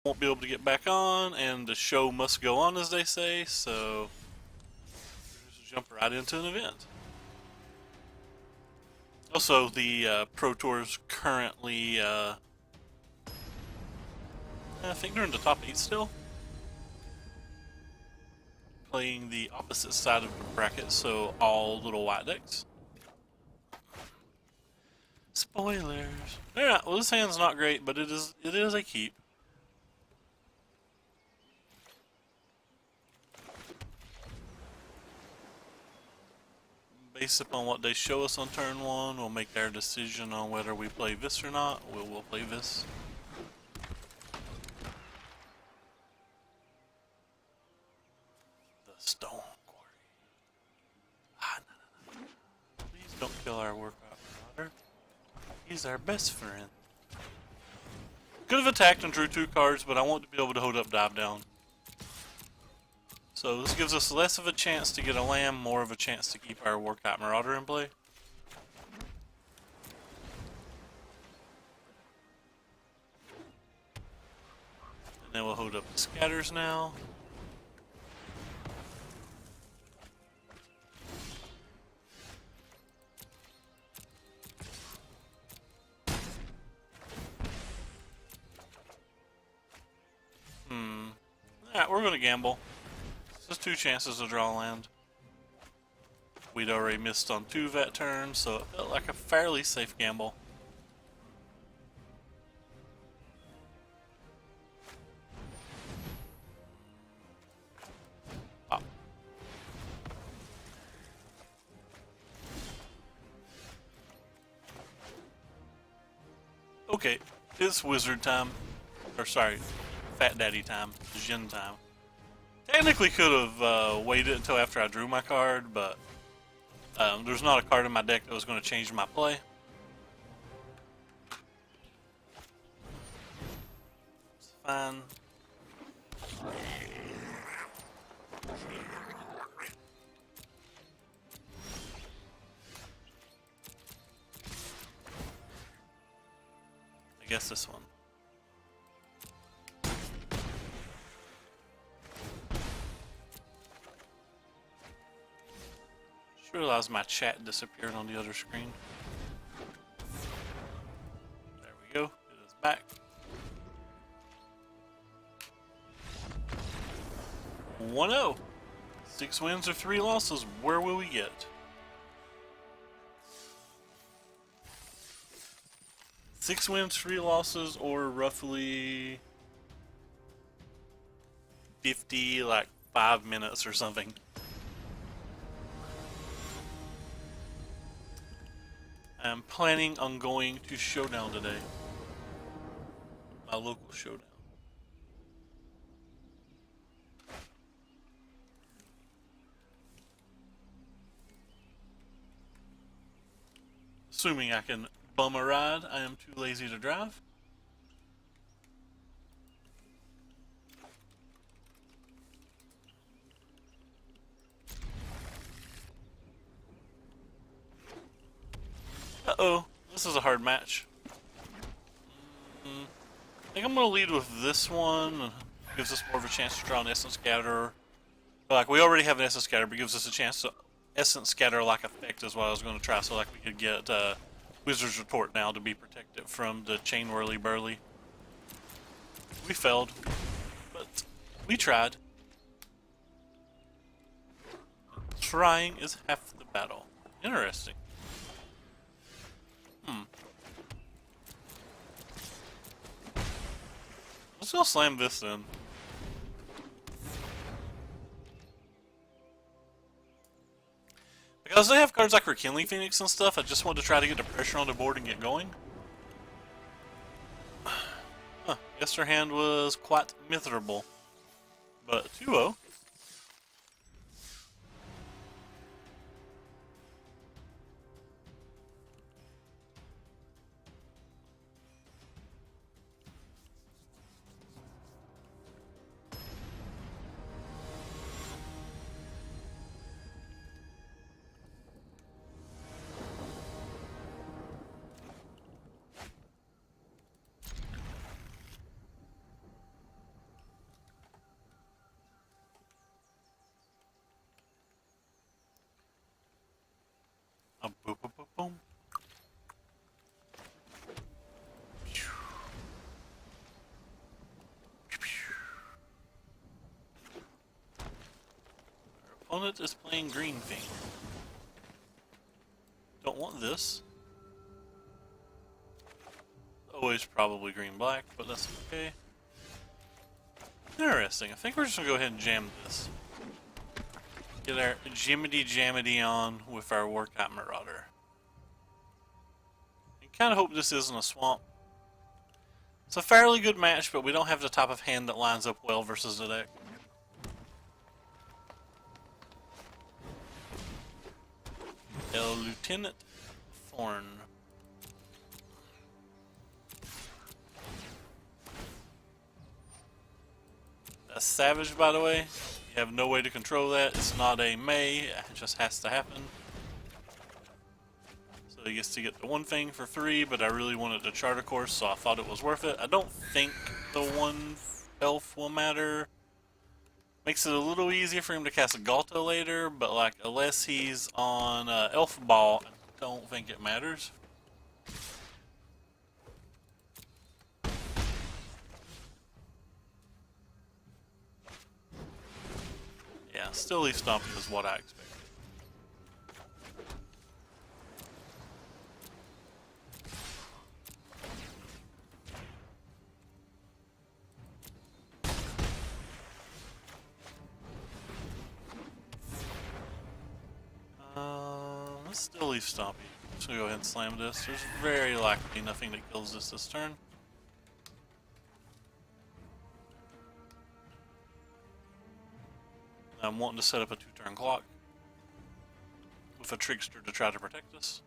won't be able to get back on, and the show must go on, as they say, so just jump right into an event. Also, the Pro Tour is currently, I think they're in the top 8 still. Playing the opposite side of the bracket, so all little white decks. Spoilers. Alright, well this hand's not great, but it is a keep. Based upon what they show us on turn 1, we'll make our decision on whether we play this or not. We'll play this. The Stone Quarry. No. Please don't kill our workout marauder. He's our best friend. Could have attacked and drew 2 cards, but I want to be able to hold up dive down. So this gives us less of a chance to get a land, more of a chance to keep our Warcot Marauder in play. And then we'll hold up the scatters now. Alright, we're going to gamble. Just 2 chances to draw land. We'd already missed on 2 vet turns, so it felt like a fairly safe gamble. Pop. Okay, it's wizard time. Or sorry, Fat Daddy time. Jin time. Technically could have waited until after I drew my card, but there's not a card in my deck that was going to change my play. It's fine. I guess this one. Just realized my chat disappeared on the other screen. There we go. It is back. 1-0. 6 wins or 3 losses. Where will we get? Six wins, 3 losses, or roughly 50, like 5 minutes or something. I'm planning on going to Showdown today. My local Showdown. Assuming I can bum a ride, I am too lazy to drive. Uh-oh, this is a hard match. I think I'm going to lead with this one. Gives us more of a chance to draw an Essence Scatter. Like, we already have an Essence Scatter, but gives us a chance to Essence Scatter like effect is what I was going to try, so like we could get Wizard's Retort now to be protected from the Chain Whirly Burly. We failed, but we tried. Trying is half the battle. Interesting. Let's go slam this then. Because they have cards like Rekindling Phoenix and stuff, I just want to try to get the pressure on the board and get going. Huh, guess their hand was quite miserable. But 2-0. Boom, boom, boom, boom. Our opponent is playing green thing. Don't want this. Always probably green-black, but that's okay. Interesting. I think we're just gonna go ahead and jam this. Get our Jimity on with our Warcop Marauder. I kind of hope this isn't a swamp. It's a fairly good match, but we don't have the type of hand that lines up well versus the deck. Lieutenant Thorn. That's Savage, by the way. You have no way to control that. It's not a May. It just has to happen. So he gets to get the one thing for free, but I really wanted the Charter Course, so I thought it was worth it. I don't think the one elf will matter. Makes it a little easier for him to cast a Galta later, but like unless he's on Elf Ball, I don't think it matters. Yeah, still leaf stomping is what I expected. Let's still leaf stomping. Just gonna go ahead and slam this. There's very likely nothing that kills this turn. I'm wanting to set up a 2-turn clock with a trickster to try to protect us.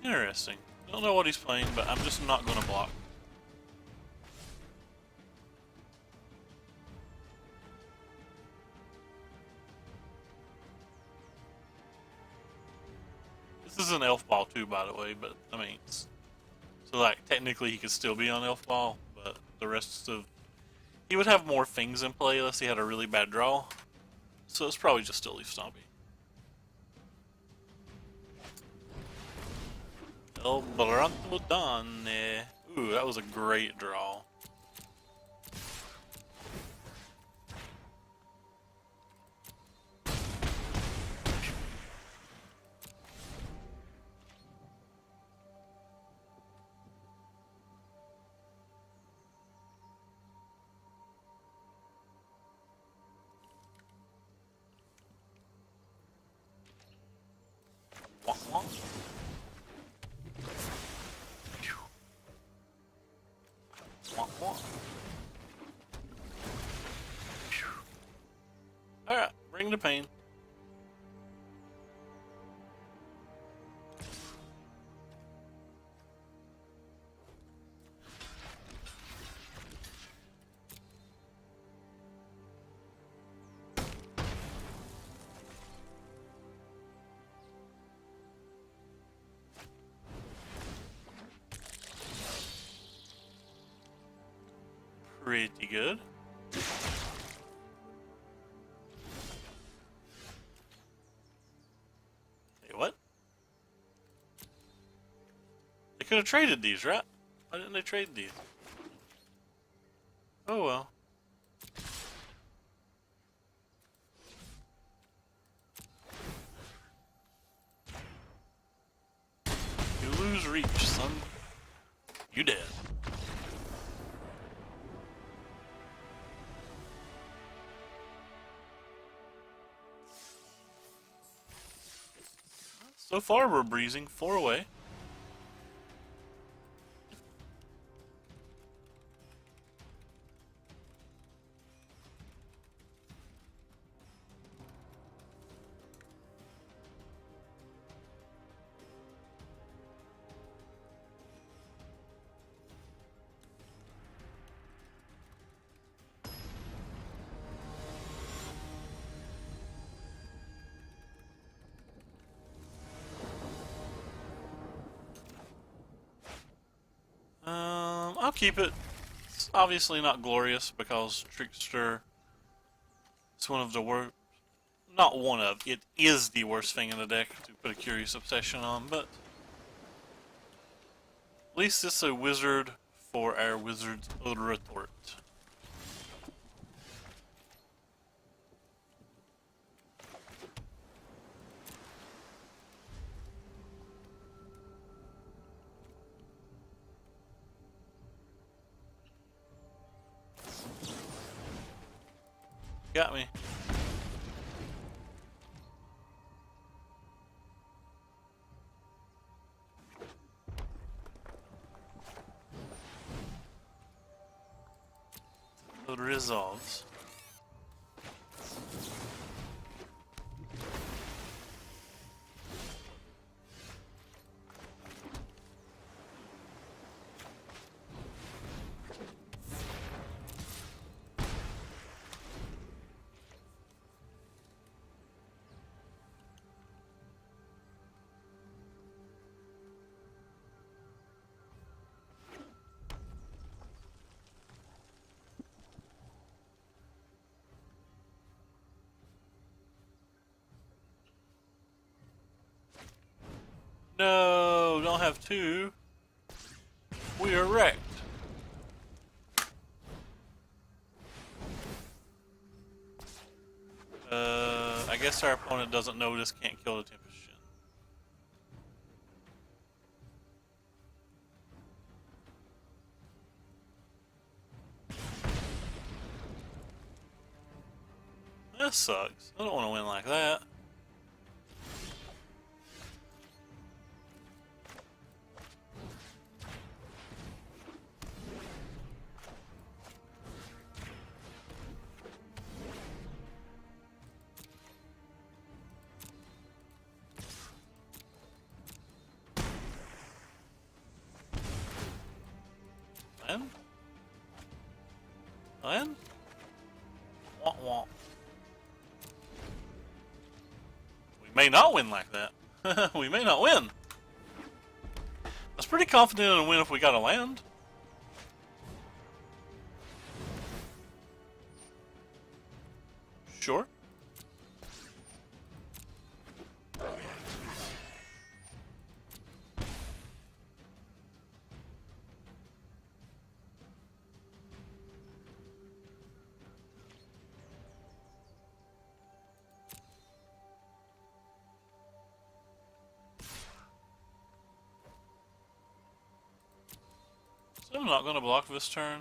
Interesting. Don't know what he's playing, but I'm just not going to block. This is an elf ball too, by the way, but I mean, so like technically he could still be on elf ball, but the rest of he would have more things in play unless he had a really bad draw. So it's probably just still leaf stomping. El Baranto Donne. Ooh, that was a great draw. Wonk, wonk. Alright, bring the pain. Pretty good. Hey, what? They could have traded these, right? Why didn't they trade these? Oh well. You lose reach, son. You dead. So far we're breezing 4 away. I'll keep it. It's obviously not glorious because Trickster is one of the worst. Not one of, it is the worst thing in the deck to put a Curious Obsession on, but at least it's a wizard for our wizard's retort. Got me. It resolves. No, don't have two. We are wrecked. I guess our opponent doesn't know this can't kill the Tempest Shin. That sucks. I don't want to win like that. Land? Land? Womp womp. We may not win like that. We may not win. I was pretty confident in a win if we got a land. Sure. So I'm not going to block this turn.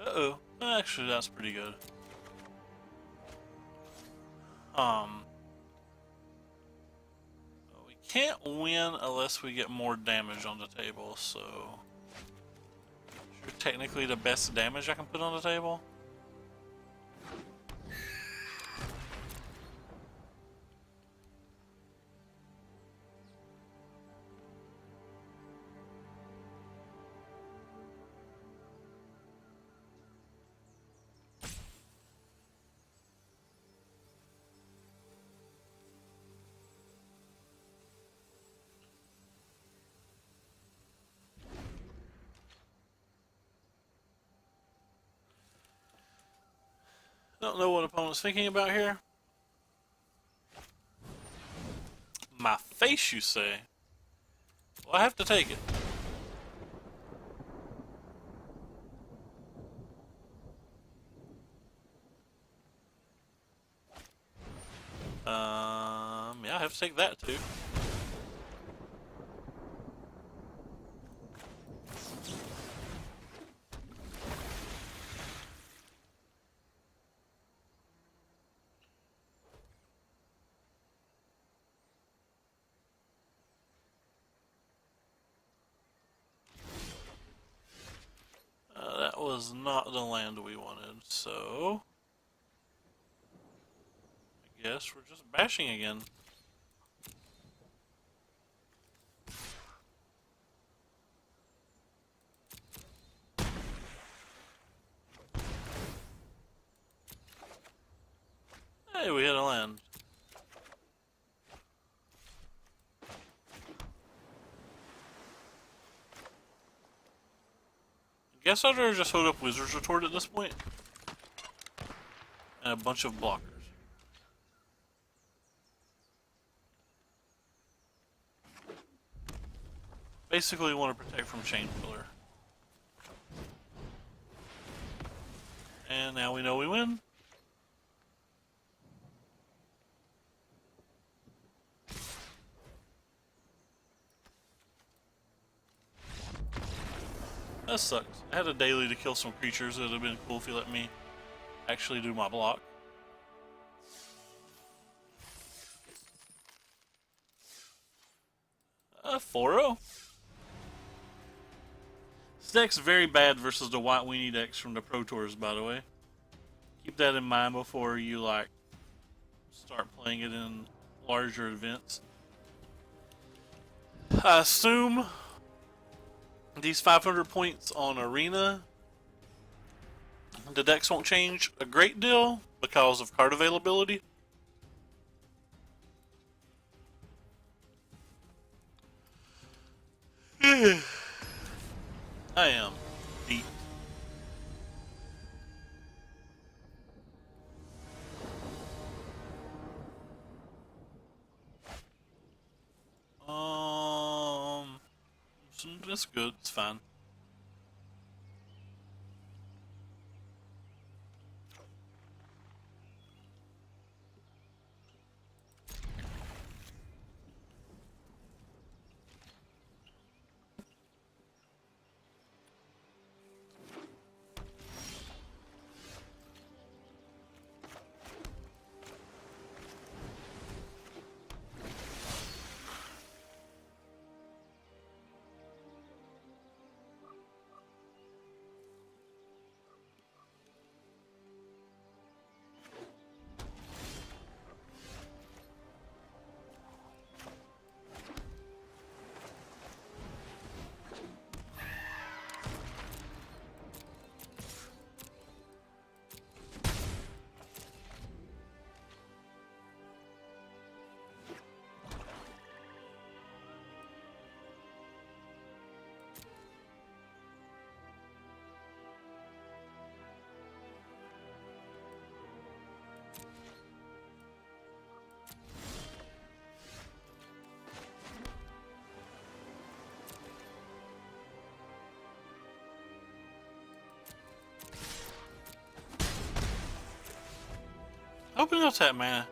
Uh-oh. Actually, that's pretty good. We can't win unless we get more damage on the table, so... You're technically the best damage I can put on the table. Don't know what opponent's thinking about here. My face, you say? Well, I have to take it. Yeah, I have to take that too. That was not the land we wanted, so... guess. We're just bashing again. Hey, we hit a land. Guess I'd rather just hold up Wizard's Retort at this point. And a bunch of blockers. Basically, want to protect from Chain Pillar. And now we know we win. That sucks. I had a daily to kill some creatures. It would have been cool if you let me actually do my block. A 4-0. This deck's very bad versus the White Weenie decks from the Pro Tours, by the way. Keep that in mind before you, like, start playing it in larger events. I assume these 500 points on Arena, the decks won't change a great deal because of card availability. I am beat. That's good. It's fine. Open up that mana.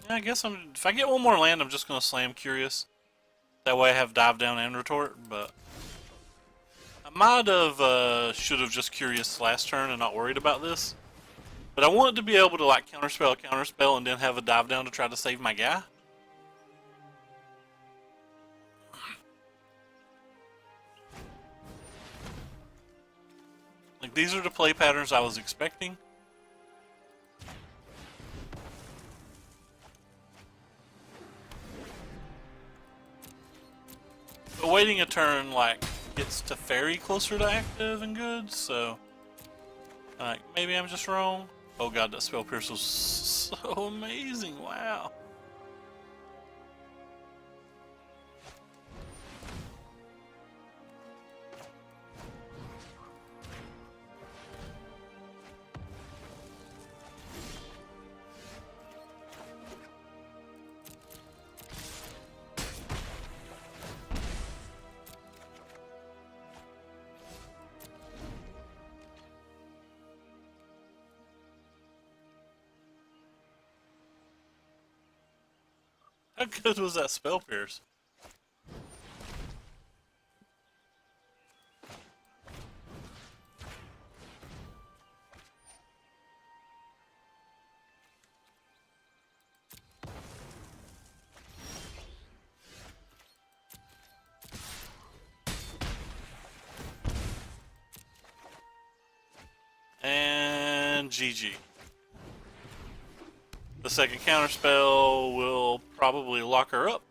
Yeah, I guess if I get one more land, I'm just gonna slam Curious. That way I have Dive Down and Retort, but I might have should have just Curious last turn and not worried about this. But I wanted to be able to like counterspell, and then have a Dive Down to try to save my guy. Like, these are the play patterns I was expecting. But waiting a turn, like, gets to Fairy closer to active and good, so... Like, maybe I'm just wrong. Oh god, that Spell Pierce was so amazing, wow. How good was that Spell Pierce? and GG. The second counterspell will probably lock her up.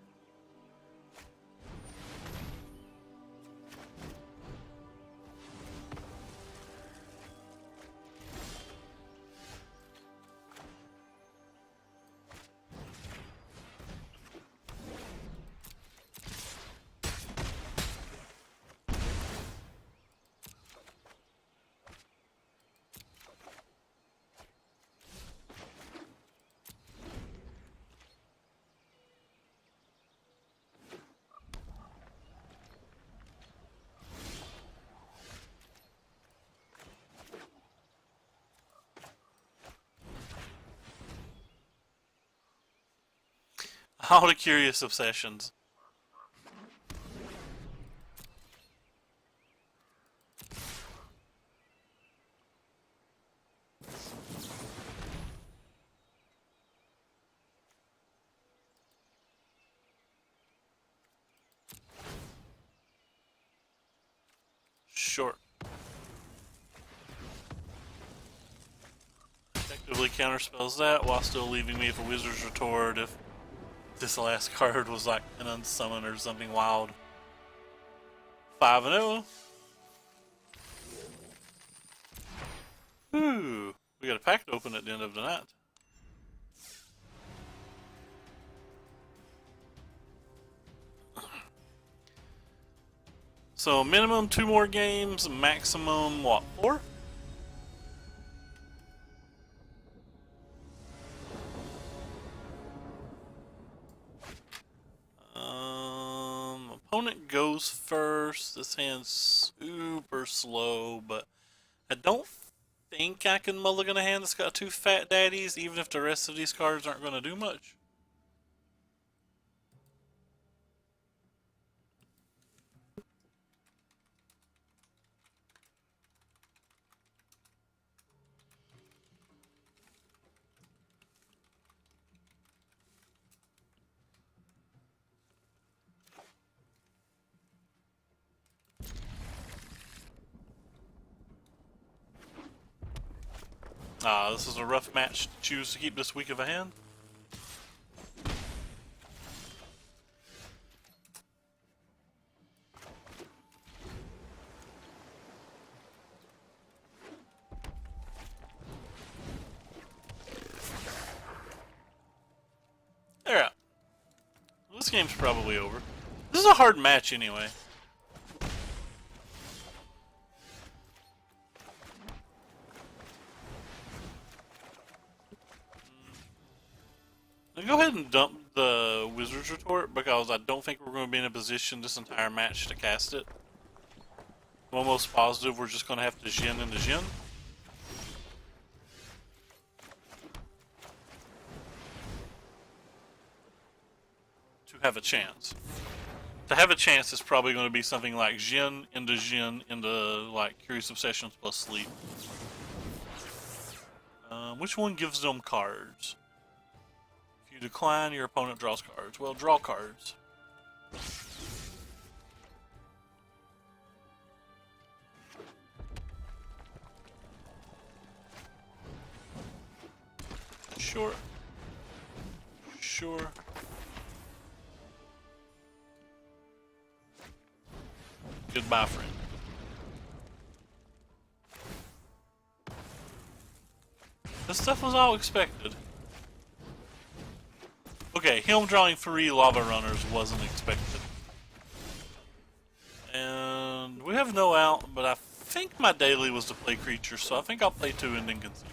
All the curious obsessions. Sure. Effectively counterspells that while still leaving me with a Wizard's Retort if this last card was like an unsummon or something wild. 5-0. Ooh, we got a pack to open at the end of the night. So minimum 2 more games, maximum what, 4? Opponent goes first. This hand's super slow, but I don't think I can mulligan a hand that's got 2 fat daddies, even if the rest of these cards aren't going to do much. This is a rough match to choose to keep this weak of a hand. They're out. This game's probably over. This is a hard match anyway. I'll go ahead and dump the Wizard's Retort because I don't think we're going to be in a position this entire match to cast it. I'm almost positive we're just going to have to Jin into Jin. To have a chance. To have a chance is probably going to be something like Jin into like Curious Obsessions plus Sleep. Which one gives them cards? If you decline, your opponent draws cards. Well, draw cards. Sure. Sure. Goodbye, friend. This stuff was all expected. Okay, him drawing 3 lava runners wasn't expected. And we have no out, but I think my daily was to play creatures, so I think I'll play 2 and then concede.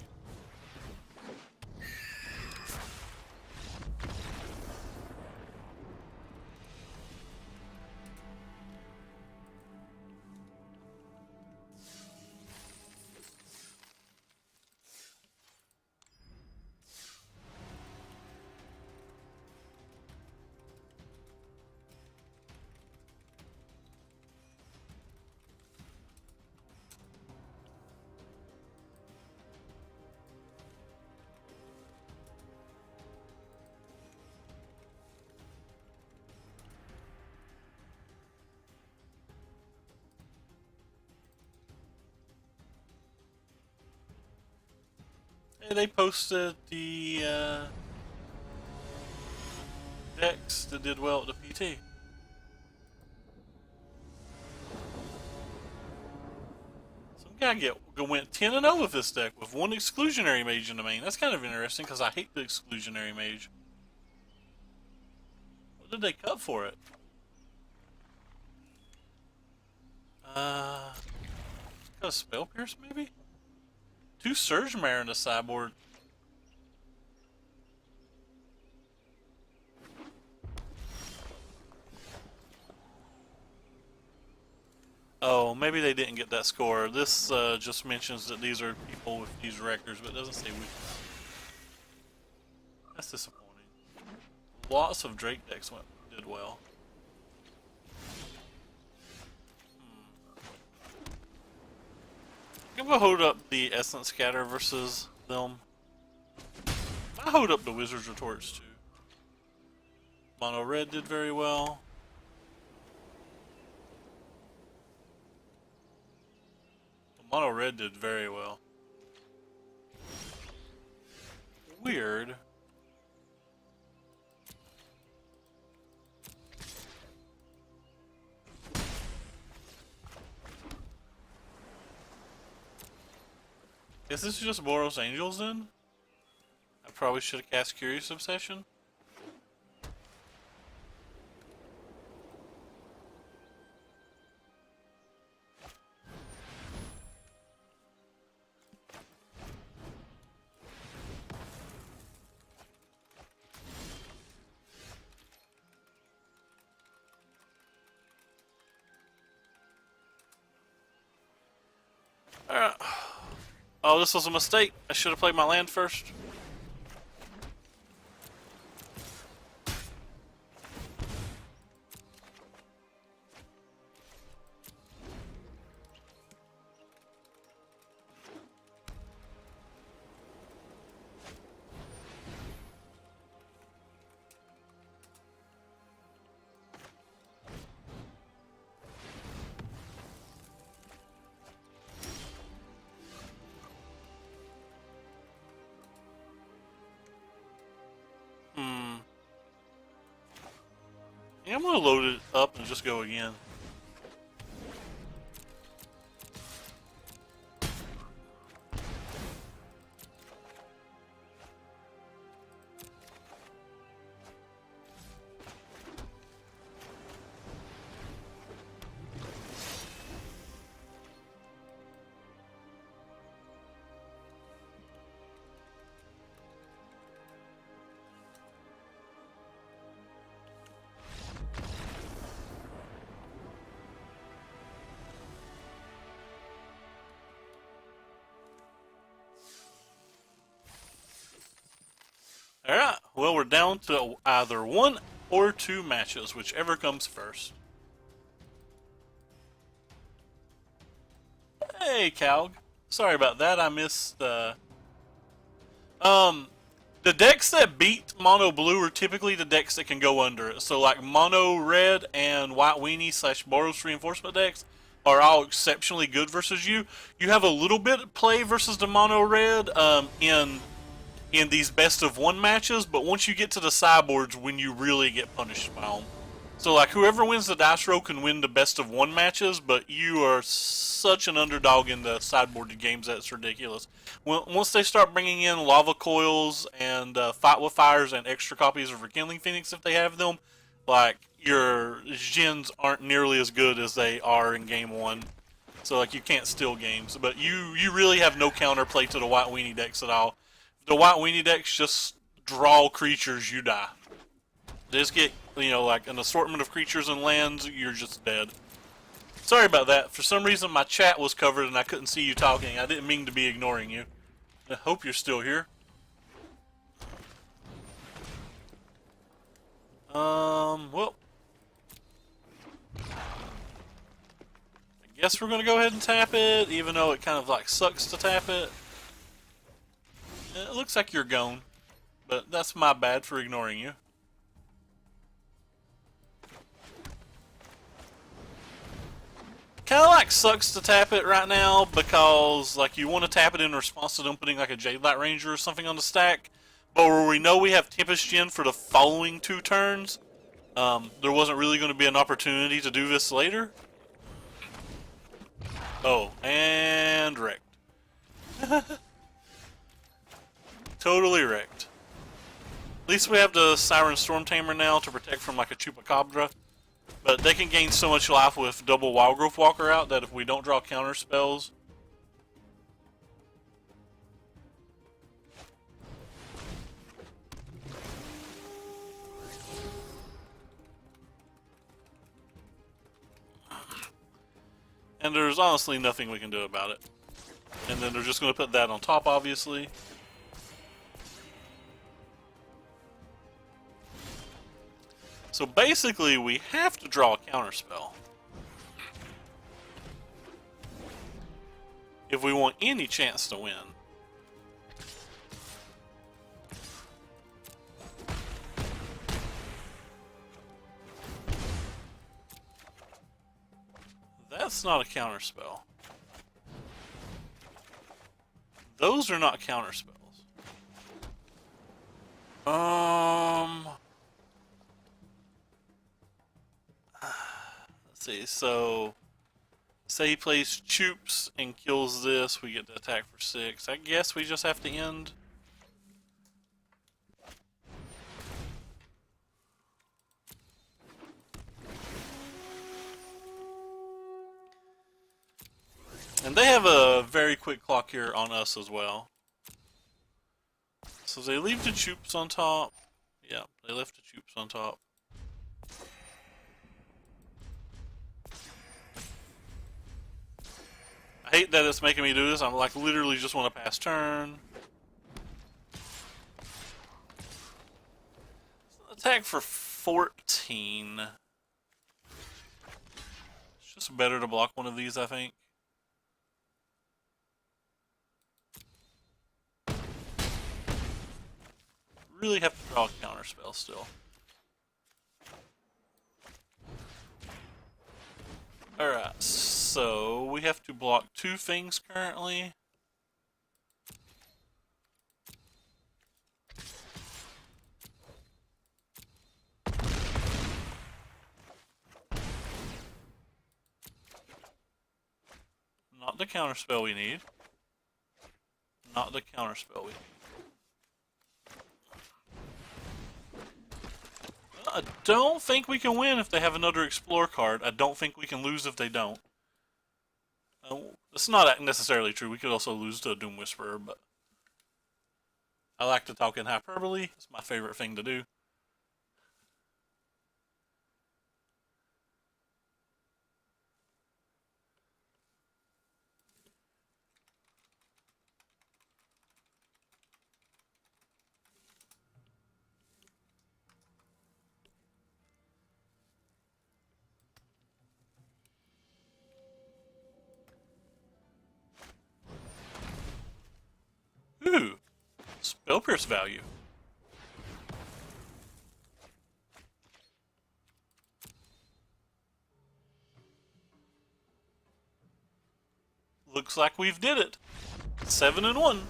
Hey, they posted the decks that did well at the PT. Some guy went 10-0 with this deck with one exclusionary mage in the main. That's kind of interesting because I hate the exclusionary mage. What did they cut for it? Got a Spell Pierce maybe? 2 Surge Mare in the sideboard. Oh, maybe they didn't get that score. This just mentions that these are people with these records, but it doesn't say which. That's disappointing. Lots of Drake decks did well. I'm gonna hold up the Essence Scatter versus them. I hold up the Wizard's Retorts too. Mono Red did very well. Mono Red did very well. Weird. Is this just Boros Angels then? I probably should have cast Curious Obsession. Alright. Oh, this was a mistake. I should have played my land first. Yeah, I'm gonna load it up and just go again. Alright, well, we're down to either 1 or 2 matches, whichever comes first. Hey, Calg. Sorry about that, I missed, the decks that beat Mono Blue are typically the decks that can go under it. So, like, Mono Red and White Weenie / Boros Reinforcement decks are all exceptionally good versus you. You have a little bit of play versus the Mono Red, in these best of 1 matches, but once you get to the sideboards, when you really get punished by them. So like whoever wins the dice roll can win the best of 1 matches, but you are such an underdog in the sideboarded games that's ridiculous. Once they start bringing in lava coils and fight with fires and extra copies of Rekindling Phoenix if they have them, like your gens aren't nearly as good as they are in game 1. So like you can't steal games, but you really have no counterplay to the White Weenie decks at all. The White Weenie decks just draw creatures, you die. They just get, like an assortment of creatures and lands, you're just dead. Sorry about that. For some reason my chat was covered and I couldn't see you talking. I didn't mean to be ignoring you. I hope you're still here. Well. I guess we're gonna go ahead and tap it, even though it kind of like sucks to tap it. It looks like you're gone, but that's my bad for ignoring you. kind of like sucks to tap it right now because like you want to tap it in response to them putting like a Jade Light Ranger or something on the stack, but where we know we have Tempest Gen for the following 2 turns, there wasn't really going to be an opportunity to do this later. Oh, and wrecked. Totally wrecked. At least we have the Siren Storm Tamer now to protect from like a Chupacabra. But they can gain so much life with double Wild Growth Walker out that if we don't draw counter spells... And there's honestly nothing we can do about it. And then they're just going to put that on top, obviously. So basically, we have to draw a counterspell if we want any chance to win. That's not a counterspell. Those are not counterspells. Let's see, so say he plays Choops and kills this, we get to attack for 6. I guess we just have to end. And they have a very quick clock here on us as well. So they leave the Choops on top. Yeah, they left the Choops on top. I hate that it's making me do this. I'm like literally just want to pass turn. Attack for 14. It's just better to block one of these, I think. Really have to draw a counter spell still. Alright, so we have to block 2 things currently. Not the counter spell we need. Not the counter spell we need. I don't think we can win if they have another Explore card. I don't think we can lose if they don't. It's not necessarily true. We could also lose to a Doom Whisperer, but I like to talk in hyperbole. It's my favorite thing to do. Ooh, Spell Pierce value. Looks like we've did it. 7-1.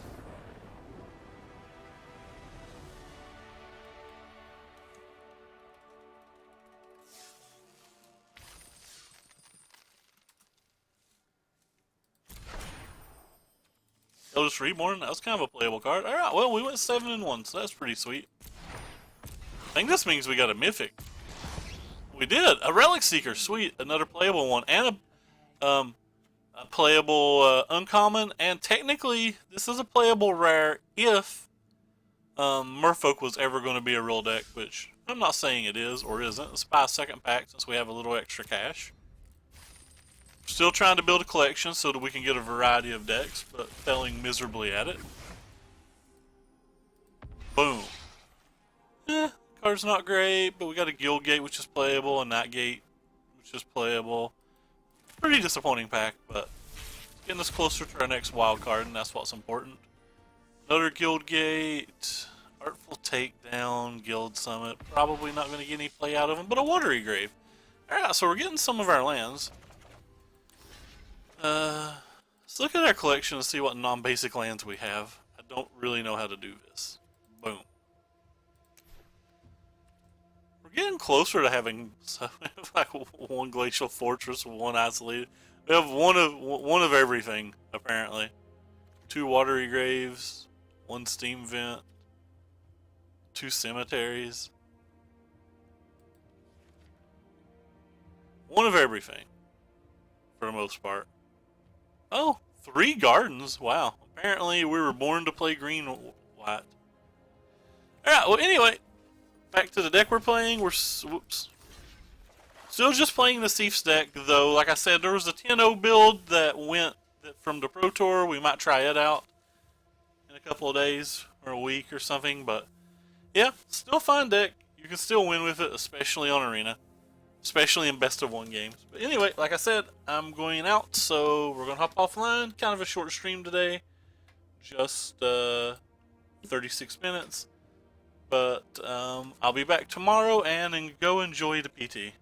Eldritch Reborn, that was kind of a playable card. Alright, well, we went 7-1, so that's pretty sweet. I think this means we got a Mythic. We did! A Relic Seeker, sweet. Another playable one. And a playable uncommon. And technically, this is a playable rare if Merfolk was ever going to be a real deck, which I'm not saying it is or isn't. Let's buy a second pack since we have a little extra cash. Still trying to build a collection so that we can get a variety of decks, but failing miserably at it. Boom. Card's not great, but we got a Guild Gate, which is playable, a Night Gate, which is playable. Pretty disappointing pack, but getting us closer to our next wild card, and that's what's important. Another Guild Gate, Artful Takedown, Guild Summit. Probably not going to get any play out of them, but a Watery Grave. Alright, so we're getting some of our lands. Let's look at our collection and see what non-basic lands we have. I don't really know how to do this. Boom. We're getting closer to having like one glacial fortress, one isolated. We have one of everything apparently. 2 watery graves, 1 steam vent, 2 cemeteries. One of everything, for the most part. Oh, 3 gardens. Wow. Apparently we were born to play green white. Alright, well anyway, back to the deck we're playing. We're whoops. Still just playing the Thief's deck though. Like I said, there was a 10-0 build that went from the Pro Tour. We might try it out in a couple of days or a week or something, but yeah, still a fine deck. You can still win with it, especially on Arena. Especially in best of 1 games. But anyway, like I said, I'm going out, so we're going to hop offline. Kind of a short stream today. Just 36 minutes. But I'll be back tomorrow and go enjoy the PT.